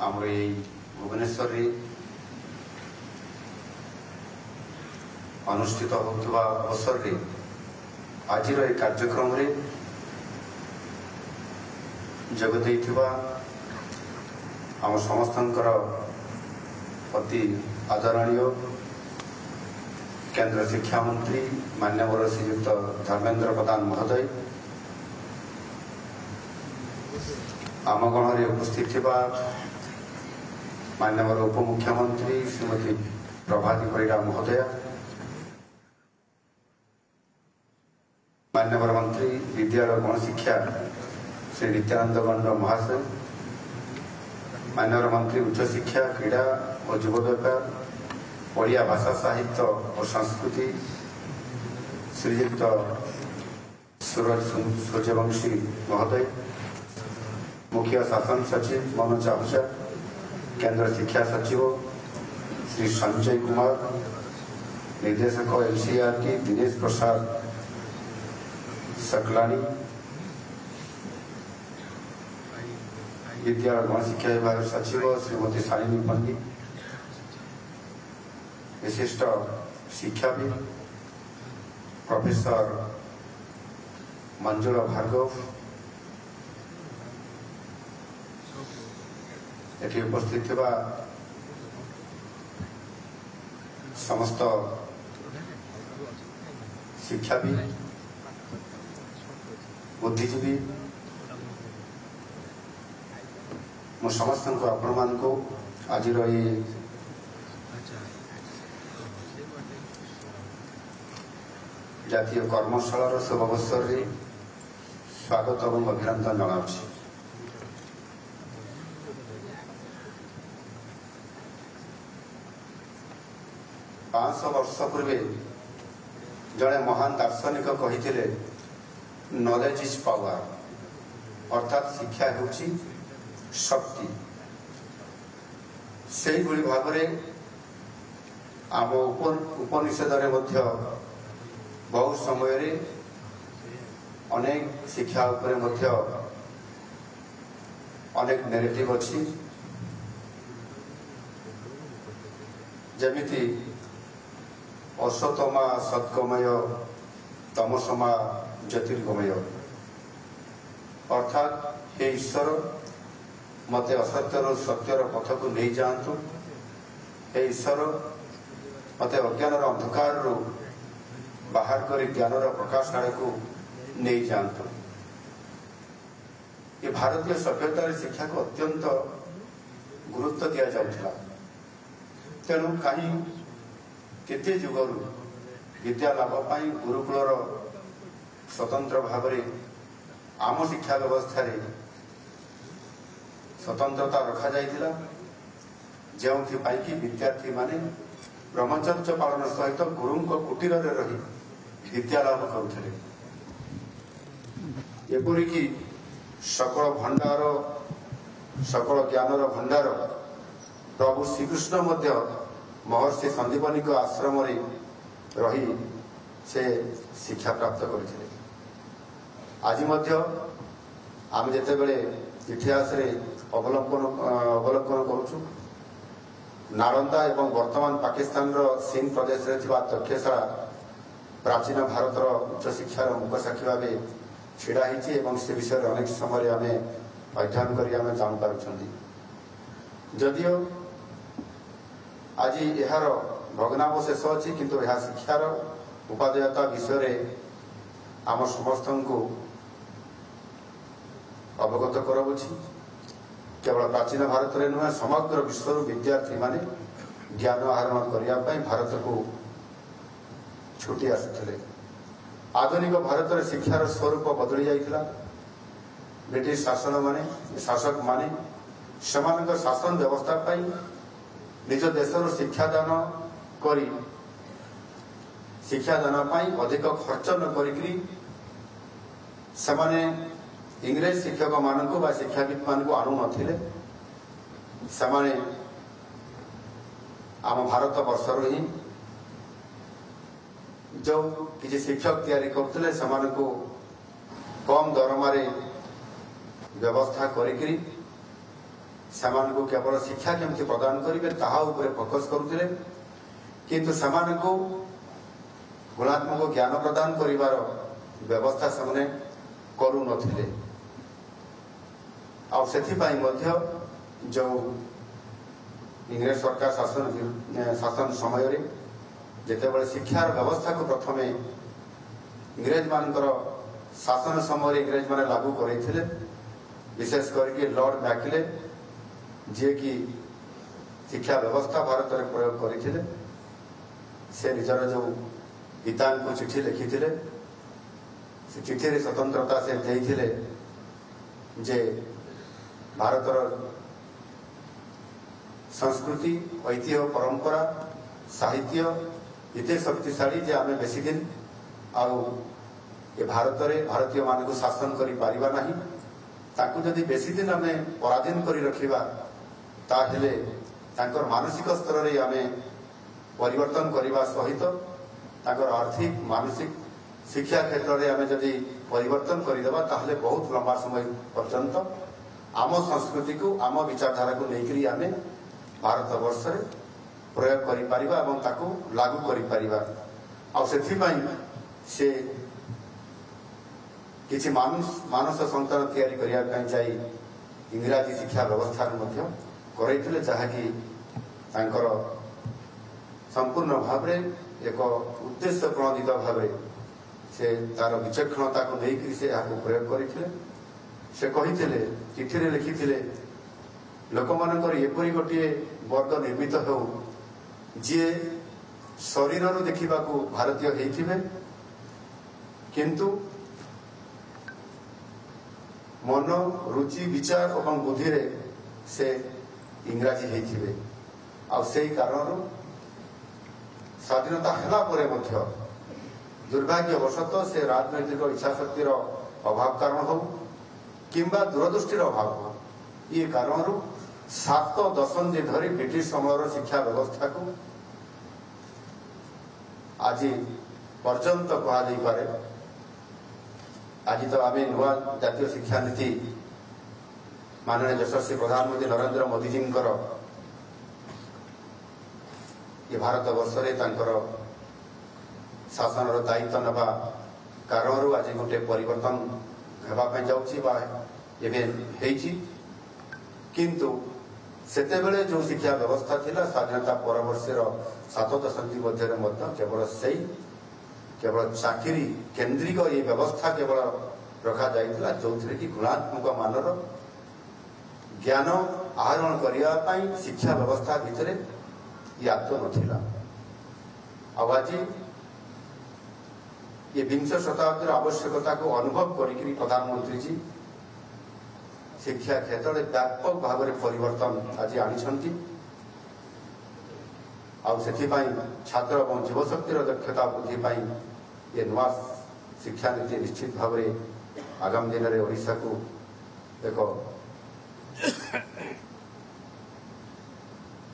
आमर भुवनेश्वर अनुष्ठित होता अवसर रे आज कार्यक्रम रे जगदे आम समस्त अति आदरणीय केंद्र शिक्षा मंत्री मान्यवर श्रीयुक्त धर्मेंद्र प्रधान महोदय आम गण में उपस्थित मान्यवर उपमुख्यमंत्री श्रीमती प्रभाती परिड़ा महोदया मान्यवर मंत्री विद्यालय गणशिक्षा श्री नित्यानंद गंड महाशय मान्यवर मंत्री उच्च शिक्षा क्रीड़ा और युव व्यापार ओडिया भाषा साहित्य और संस्कृति श्रीयुक्त सूरज सूर्यवंशी महोदय मुख्य शासन सचिव मनोज आहूजा केंद्र शिक्षा सचिव श्री संजय कुमार निर्देशक एनसीईआरटी दिनेश प्रसाद सकलानी विद्यालय गणशिक्षा विभाग सचिव श्रीमती शालिनी पंडित विशिष्ट शिक्षाविद प्रोफेसर मंजुला भार्गव एटी उपस्थित समस्त शिक्षाविद बुद्धिजीवी मो समस्त आपण मान को आज जातीय कर्मशाला शुभ अवसर रे स्वागत और अभिनंदन जनाऊँ। 500 वर्ष पूर्व जड़े महान दार्शनिक कही नॉलेज इज पावर अर्थात शिक्षा होची शक्ति से भाव में आम उपनिषद बहुत समय रे अनेक शिक्षा उपरे अनेक नैरेटिव अच्छी जमिति असतमा सत्कमय तमसमा ज्योतिर्गमय अर्थात हे ईश्वर मते असत्यर सत्यर पथ को नहीं जातु हे ईश्वर मते अज्ञान अंधकार बाहर कर ज्ञान प्रकाश आड़ को नहीं जातु। ये भारतीय सभ्यता शिक्षा को अत्यंत गुरुत्व दि जाऊला तेणु कहीं केते जुगरु विद्या लाभ पाई गुरुकुलर स्वतंत्र भाव में आम शिक्षा व्यवस्था रे स्वतंत्रता रखा जाइथिला जो कि विद्यार्थी माने ब्रह्मचर्य पालन सहित गुरु कुटीर रे रही विद्या लाभ करुथिले एपरिकी सकल भंडार सकल ज्ञानर भंडार प्रभु श्रीकृष्ण मध्य महर्षि संदीपनी आश्रम रही से शिक्षा प्राप्त करते। आज आम जिते बड़े इतिहास रे अवलोकन करुचु नालंदा एवं वर्तमान पाकिस्तान सिंध प्रदेश रे थिबा तक्षशाला प्राचीन भारतर उच्च शिक्षार मुख्य साक्षी भाव छिड़ा एवं से विषय अनेक समय आम अध्ययन कर जान पार्टी जदियो आज यार भग्नावशेष अच्छी किंतु यह शिक्षार उपादेयता विषय आम समस्त को अवगत कराऊँगी केवल प्राचीन भारत में नुहे समग्र विश्व विद्यार्थी माने ज्ञान आहरण करने भारत को छुटी आसुले। आधुनिक भारत में शिक्षार स्वरूप बदली जाइथिला ब्रिटिश शासन माने शासक माने सेमानक शासन व्यवस्था पाई निज देशर शिक्षादान करी शिक्षादान पाई अधिक खर्च न करी सेमाने इंग्रेज शिक्षक मानक बा शिक्षाविद मानक आणु नथिले सेमाने आम भारत वर्षर ही जो किसी शिक्षक तैयारी करते कम दरमा व्यवस्था करी ସେମାନଙ୍କୁ କେବଳ ଶିକ୍ଷା କେମିତି ପ୍ରଦାନ କରିବେ ତାହା ଉପରେ ଫୋକସ୍ କରୁଥିଲେ, କିନ୍ତୁ ସେମାନଙ୍କୁ ଗୁଣାତ୍ମକ ଜ୍ଞାନ ପ୍ରଦାନ କରିବାର ବ୍ୟବସ୍ଥା ସେମାନେ କରୁନଥିଲେ। ଆଉ ସେଥିପାଇଁ ମଧ୍ୟ ଯେଉଁ ଇଂରେଜ ସରକାର ଶାସନ ସମୟରେ ଯେତେବେଳେ ଶିକ୍ଷାର ବ୍ୟବସ୍ଥାକୁ ପ୍ରଥମେ ଇଂରେଜମାନଙ୍କର ଶାସନ ସମୟରେ ଇଂରେଜମାନେ ଲାଗୁ କରାଇଥିଲେ, ବିଶେଷ କରିକି ଲର୍ଡ ମ୍ୟାକଲେ ଯିଏକି ଶିକ୍ଷା ବ୍ୟବସ୍ଥା ଭାରତରେ ପ୍ରୟୋଗ କରିଥିଲେ, ସେ ନିଜର ଯେଉଁ ପିତାଙ୍କୁ ଚିଠି ଲେଖିଥିଲେ, ସେ ଚିଠିରେ ସ୍ୱତନ୍ତ୍ରତା ସେ ଦେଇଥିଲେ ଯେ ଭାରତର ସଂସ୍କୃତି, ଐତିହ୍ୟ, ପରମ୍ପରା, ସାହିତ୍ୟ ଏତେ ଶକ୍ତିଶାଳୀ ଯେ ଆମେ ବେଶୀ ଦିନ ଆଉ ଏ ଭାରତରେ ଭାରତୀୟମାନଙ୍କୁ ଶାସନ କରିପାରିବା ନାହିଁ। ତାକୁ ଯଦି ବେଶୀ ଦିନ ଆମେ ପରାଧୀନ କରି ରଖିବା ତାହେଲେ ତାଙ୍କର ମାନସିକ ସ୍ତରରେ ଆମେ ପରିବର୍ତ୍ତନ କରିବା ସହିତ ତାଙ୍କର ଆର୍ଥିକ ମାନସିକ ଶିକ୍ଷା କ୍ଷେତ୍ରରେ ଆମେ ଯଦି ପରିବର୍ତ୍ତନ କରିଦେବା ତାହେଲେ ବହୁତ ଲମ୍ବା ସମୟ ପର୍ଯ୍ୟନ୍ତ ଆମ ସଂସ୍କୃତିକୁ, ଆମ ବିଚାରଧାରାକୁ ନେଇକରି ଆମେ ଭାରତବର୍ଷରେ ପ୍ରୟୋଗ କରିପାରିବା ଏବଂ ତାକୁ ଲାଗୁ କରିପାରିବା। ଆଉ ସେଥିପାଇଁ ସେ କିଛି ମାନସ ସନ୍ତାନ ତିଆରି କରିବା ପାଇଁ ଯାଇ ଇଂରାଜୀ ଶିକ୍ଷା ବ୍ୟବସ୍ଥାରେ ମଧ୍ୟ କରାଇଥିଲେ, ଯାହାକି ତାଙ୍କର ସମ୍ପୂର୍ଣ୍ଣ ଭାବରେ ଏକ ଉଦ୍ଦେଶ୍ୟ ପ୍ରଣୋଦିତ ଭାବରେ ସେ ତାର ବିଚକ୍ଷଣତାକୁ ନେଇକରି ସେ ଏହାକୁ ପ୍ରୟୋଗ କରିଥିଲେ। ସେ କହିଥିଲେ, ଚିଠିରେ ଲେଖିଥିଲେ, ଲୋକମାନଙ୍କର ଏପରି ଗୋଟିଏ ବର୍ଗ ନିର୍ମିତ ହେଉ ଯିଏ ଶରୀରରୁ ଦେଖିବାକୁ ଭାରତୀୟ ହେଇଥିବେ କିନ୍ତୁ ମନ, ରୁଚି, ବିଚାର ଏବଂ ବୁଦ୍ଧିରେ ସେ ଇଂରାଜୀ ହେଇଥିବେ। ଆଉ ସେହି କାରଣରୁ ସ୍ୱାଧୀନତା ହେଲା ପରେ ମଧ୍ୟ ଦୁର୍ଭାଗ୍ୟବଶତଃ ସେ ରାଜନୈତିକ ଇଚ୍ଛାଶକ୍ତିର ଅଭାବ କାରଣ ହେଉ କିମ୍ବା ଦୂରଦୃଷ୍ଟିର ଅଭାବ ହେଉ, ଏ କାରଣରୁ 7 ଦଶନ୍ଧି ଧରି ବ୍ରିଟିଶ ସମୟର ଶିକ୍ଷା ବ୍ୟବସ୍ଥାକୁ ଆଜି ପର୍ଯ୍ୟନ୍ତ କୁହାଯାଇପାରେ। ଆଜି ତ ଆମେ ନୂଆ ଜାତୀୟ ଶିକ୍ଷାନୀତି ମାନନୀୟ ଯଶସ୍ୱୀ ପ୍ରଧାନମନ୍ତ୍ରୀ ନରେନ୍ଦ୍ର ମୋଦିଜୀଙ୍କର ଏ ଭାରତବର୍ଷରେ ତାଙ୍କର ଶାସନର ଦାୟିତ୍ୱ ନେବା କାରଣରୁ ଆଜି ଗୋଟେ ପରିବର୍ତ୍ତନ ହେବା ପାଇଁ ଯାଉଛି ବା ଏବେ ହେଇଛି। କିନ୍ତୁ ସେତେବେଳେ ଯେଉଁ ଶିକ୍ଷା ବ୍ୟବସ୍ଥା ଥିଲା ସ୍ୱାଧୀନତା ପରବର୍ତ୍ତୀର 7 ଦଶନ୍ଧି ମଧ୍ୟରେ ମଧ୍ୟ କେବଳ ଚାକିରି କେନ୍ଦ୍ରିକ ଏହି ବ୍ୟବସ୍ଥା କେବଳ ରଖାଯାଇଥିଲା, ଯେଉଁଥିରେ କି ଗୁଣାତ୍ମକ ମାନର ଜ୍ଞାନ ଆହରଣ କରିବା ପାଇଁ ଶିକ୍ଷା ବ୍ୟବସ୍ଥା ଭିତରେ ଆଦୌ ନଥିଲା। ଆଉ ଆଜି ଏ ବିଂଶ ଶତାବ୍ଦୀର ଆବଶ୍ୟକତାକୁ ଅନୁଭବ କରିକି ପ୍ରଧାନମନ୍ତ୍ରୀଜୀ ଶିକ୍ଷା କ୍ଷେତ୍ରରେ ବ୍ୟାପକ ଭାବରେ ପରିବର୍ତ୍ତନ ଆଜି ଆଣିଛନ୍ତି। ଆଉ ସେଥିପାଇଁ ଛାତ୍ର ଏବଂ ଯୁବଶକ୍ତିର ଦକ୍ଷତା ବୃଦ୍ଧି ପାଇଁ ଏ ନୂଆ ଶିକ୍ଷାନୀତି ନିଶ୍ଚିତ ଭାବରେ ଆଗାମୀ ଦିନରେ ଓଡ଼ିଶାକୁ ଏକ